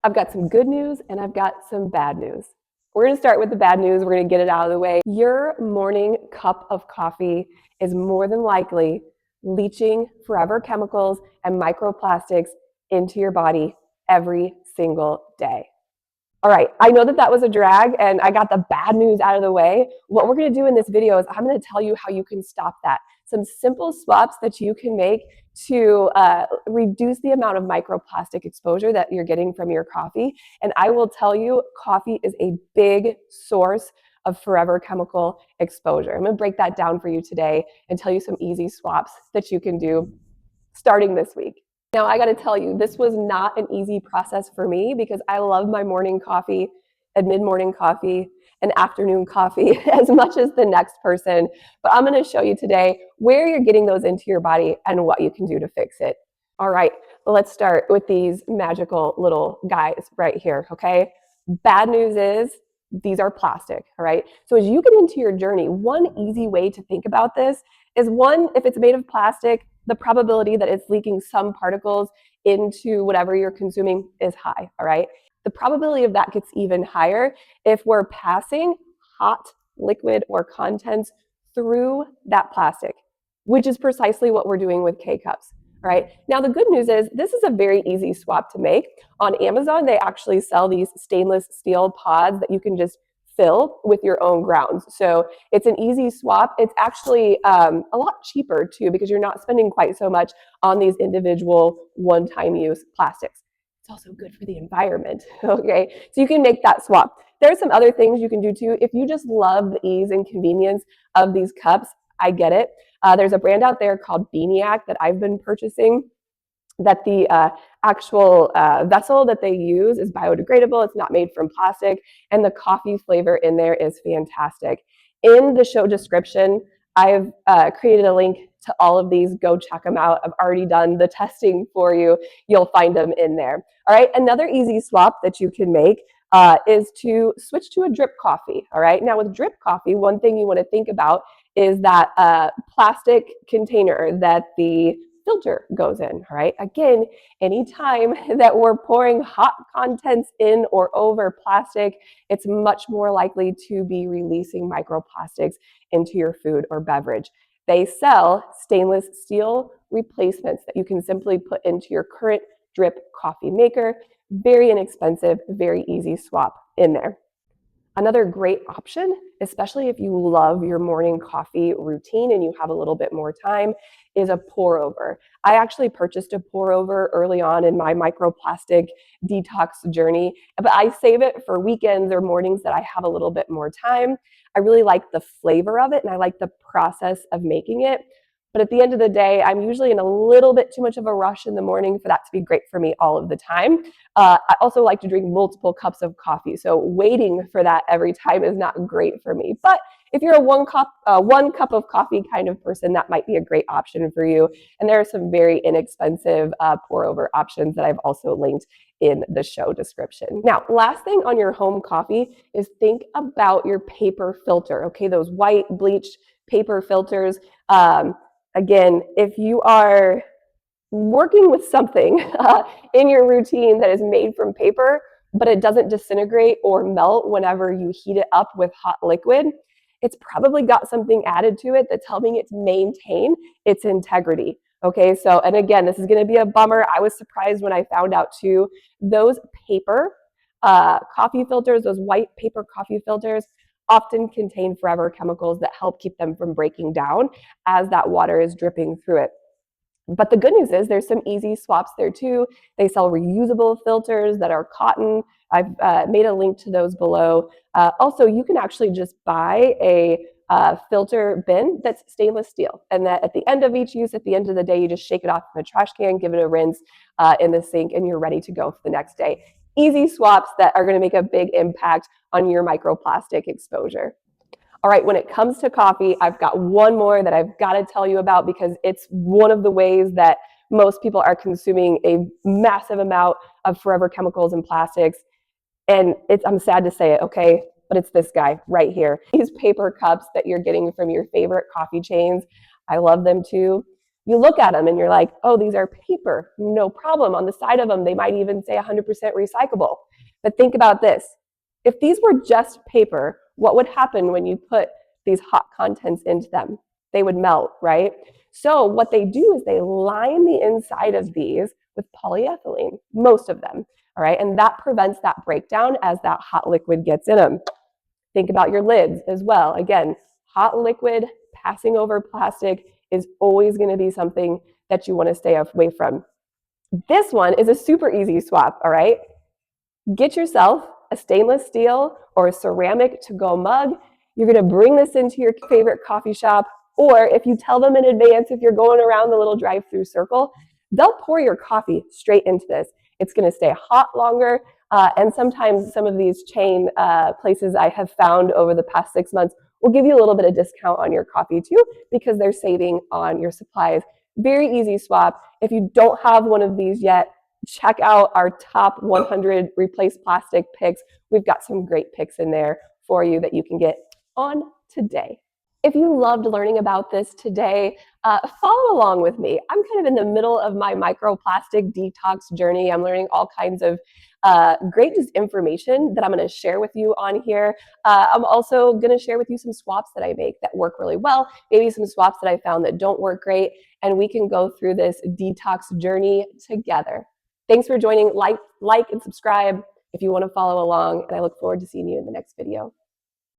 I've got some good news and I've got some bad news. We're going to start with the bad news. We're going to get it out of the way. Your morning cup of coffee is more than likely leaching forever chemicals and microplastics into your body every single day. All right, I know that that was a drag and I got the bad news out of the way. What we're going to do in this video is I'm going to tell you how you can stop that. Some simple swaps that you can make to reduce the amount of microplastic exposure that you're getting from your coffee. And I will tell you, coffee is a big source of forever chemical exposure. I'm going to break that down for you today and tell you some easy swaps that you can do starting this week. Now, I got to tell you, this was not an easy process for me because I love my morning coffee and mid-morning coffee and afternoon coffee as much as the next person. But I'm going to show you today where you're getting those into your body and what you can do to fix it. All right, let's start with these magical little guys right here, okay? Bad news is these are plastic, all right? So as you get into your journey, one easy way to think about this is one, if it's made of plastic, the probability that it's leaking some particles into whatever you're consuming is high, all right? The probability of that gets even higher if we're passing hot liquid or contents through that plastic, which is precisely what we're doing with K-cups, right? Now, the good news is this is a very easy swap to make. On Amazon, they actually sell these stainless steel pods that you can just fill with your own grounds. So it's an easy swap. It's actually a lot cheaper too because you're not spending quite so much on these individual one-time use plastics. It's also good for the environment, okay? So you can make that swap. There are some other things you can do too. If you just love the ease and convenience of these cups, I get it. There's a brand out there called Beaniac that I've been purchasing that the actual vessel that they use is biodegradable. It's not made from plastic, and the coffee flavor in there is fantastic. In the show description, I've created a link to all of these. Go check them out. I've already done the testing for you. You'll find them in there. All right, another easy swap that you can make is to switch to a drip coffee. All right, now with drip coffee, one thing you want to think about is that plastic container that the filter goes in, right? Again, anytime that we're pouring hot contents in or over plastic, it's much more likely to be releasing microplastics into your food or beverage. They sell stainless steel replacements that you can simply put into your current drip coffee maker. Very inexpensive, very easy swap in there. Another great option, especially if you love your morning coffee routine and you have a little bit more time, is a pour over. I actually purchased a pour over early on in my microplastic detox journey, but I save it for weekends or mornings that I have a little bit more time. I really like the flavor of it and I like the process of making it. But at the end of the day, I'm usually in a little bit too much of a rush in the morning for that to be great for me all of the time. I also like to drink multiple cups of coffee, so waiting for that every time is not great for me. But if you're a one cup of coffee kind of person, that might be a great option for you. And there are some very inexpensive pour over options that I've also linked in the show description. Now, last thing on your home coffee is think about your paper filter. Okay, those white bleached paper filters. Again, if you are working with something in your routine that is made from paper, but it doesn't disintegrate or melt whenever you heat it up with hot liquid, it's probably got something added to it that's helping it maintain its integrity. Okay, so, and again, this is going to be a bummer. I was surprised when I found out too, those paper coffee filters, those white paper coffee filters, often contain forever chemicals that help keep them from breaking down as that water is dripping through it. But the good news is there's some easy swaps there too. They sell reusable filters that are cotton. I've made a link to those below. Also, you can actually just buy a filter bin that's stainless steel. And that at the end of each use, at the end of the day, you just shake it off in the trash can, give it a rinse in the sink, and you're ready to go for the next day. Easy swaps that are going to make a big impact on your microplastic exposure. All right, when it comes to coffee, I've got one more that I've got to tell you about because it's one of the ways that most people are consuming a massive amount of forever chemicals and plastics. And I'm sad to say it, okay, but it's this guy right here. These paper cups that you're getting from your favorite coffee chains, I love them too. You look at them and you're like, oh, these are paper, no problem. On the side of them, they might even say 100% recyclable. But think about this. If these were just paper, what would happen when you put these hot contents into them? They would melt, right? So what they do is they line the inside of these with polyethylene, most of them, all right? And that prevents that breakdown as that hot liquid gets in them. Think about your lids as well. Again, hot liquid passing over plastic is always going to be something that you want to stay away from. This one is a super easy swap, all right? Get yourself a stainless steel or a ceramic to-go mug. You're going to bring this into your favorite coffee shop, or if you tell them in advance, if you're going around the little drive-through circle, they'll pour your coffee straight into this. It's going to stay hot longer, and sometimes some of these chain places I have found over the past 6 months will give you a little bit of discount on your coffee too, because they're saving on your supplies. Very easy swap. If you don't have one of these yet, check out our top 100 replace plastic picks. We've got some great picks in there for you that you can get on today. If you loved learning about this today, follow along with me. I'm kind of in the middle of my microplastic detox journey. I'm learning all kinds of great just information that I'm going to share with you on here. I'm also going to share with you some swaps that I make that work really well, maybe some swaps that I found that don't work great, and we can go through this detox journey together. Thanks for joining. Like and subscribe if you want to follow along, and I look forward to seeing you in the next video.